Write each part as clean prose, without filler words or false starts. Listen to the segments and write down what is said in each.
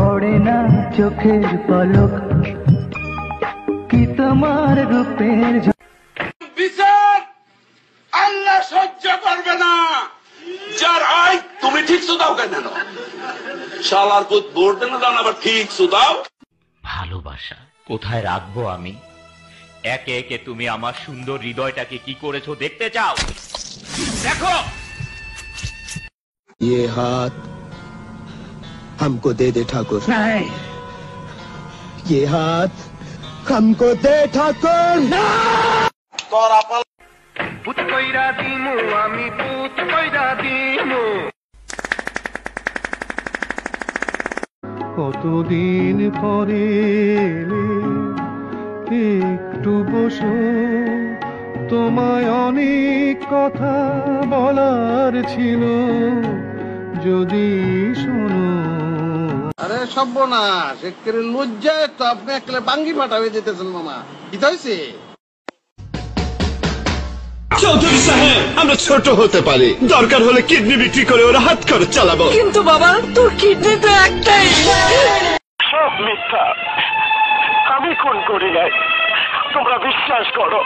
পড়ে না চোখের পলক, কি তোমার রূপের বিচার আল্লাহ সহ্য করবে না। যার হয় তুমি ঠিক সুদাও কেন শালার পুত ভোট দেন দাও আবার ঠিক সুদাও। ভালোবাসা কোথায় রাখবো আমি? একে একে তুমি আমার সুন্দর হৃদয়টাকে কি করেছো দেখতে চাও? দেখো ये हाथ हमको दे दे ठाकुर। नहीं, ये हाथ हमको दे ठाकुर। তোরা পাল পুত কইরা দিমু আমি, পুত কইরা দিমু। কতদিন পরে এলে, একটু বসো, তোমায় অনেক কথা বলার ছিল, যদি শোনো। আরে সর্বনাশ, একেবারে লজ্জায় তো আপনি একলে বাঙ্গি ফাটাবে যেতেছেন মামা। কি হয়েছে? চৌধুরী সাহেব, আমরা ছোট হতে পারি, দরকার হলে কিডনি বিক্রি করে ওরা হাত খরচ চালাবো। কিন্তু বাবা, তোর কিডনি তো একটাই। সব মিথ্যা, আমি খুন করি নাই। তোমরা বিশ্বাস করো,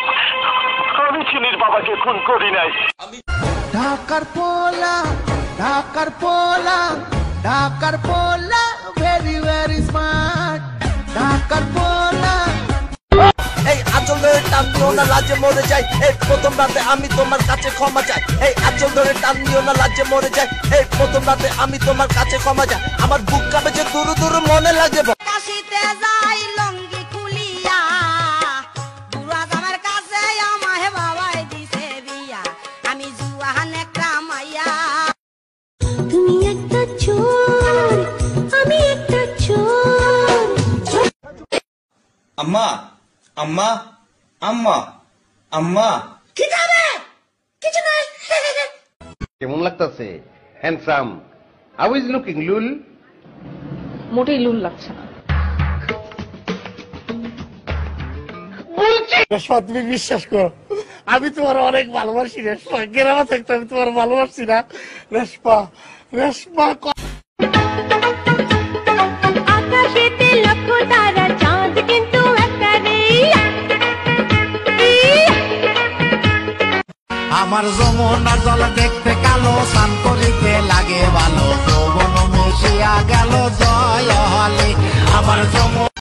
আমি চিনির বাবাকে খুন করি নাই। ঢাকার পোলা, ঢাকার পোলা, ঢাকার পোলা, ভেরি ভেরি স্মার্ট, ঢাকার পোলা। এই আঁচল ধরে টান দিও না, লাজে মরে যাই। এই প্রথম রাতে আমি তোমার কাছে ক্ষমা চাই। এই আঁচল ধরে টান দিও না, লাজে মরে যাই। এই প্রথম রাতে আমি তোমার কাছে ক্ষমা চাই। আমার বুক কাঁপে যে দূর দূর মনে লাগে। কাশিতে যাই লঙ্গি খুলিয়া, দুরাজ আমার কাছে আমায় বাবাই দিছে বিয়া, আমি জুয়ান একটা মাইয়া। তুমি একটা চোর, আমি একটা চোর। আম্মা আম্মা আম্মা আম্মা, কি খাবে? কিছু নাই। কেমন লাগতেছে? হ্যান্ডসাম। হাউ ইজ লুকিং লুল? মোটেই লুল লাগছে না। রেশমা, তুমি বিশ্বাস করো, আমি তোমার অনেক ভালোবাসি রেশমা। গ্রামে থাকতে আমি তোমার ভালোবাসি না রেশমা। রেশমা আকাশেতে লক্ষ তারা, চাঁদ কিন্তু একটা নেই। আমার যমুনা জল দেখতে কালো, স্নান করিতে লাগে ভালো, যৌবন মিশিয়া গেল জয় হলে আমার যমুনা।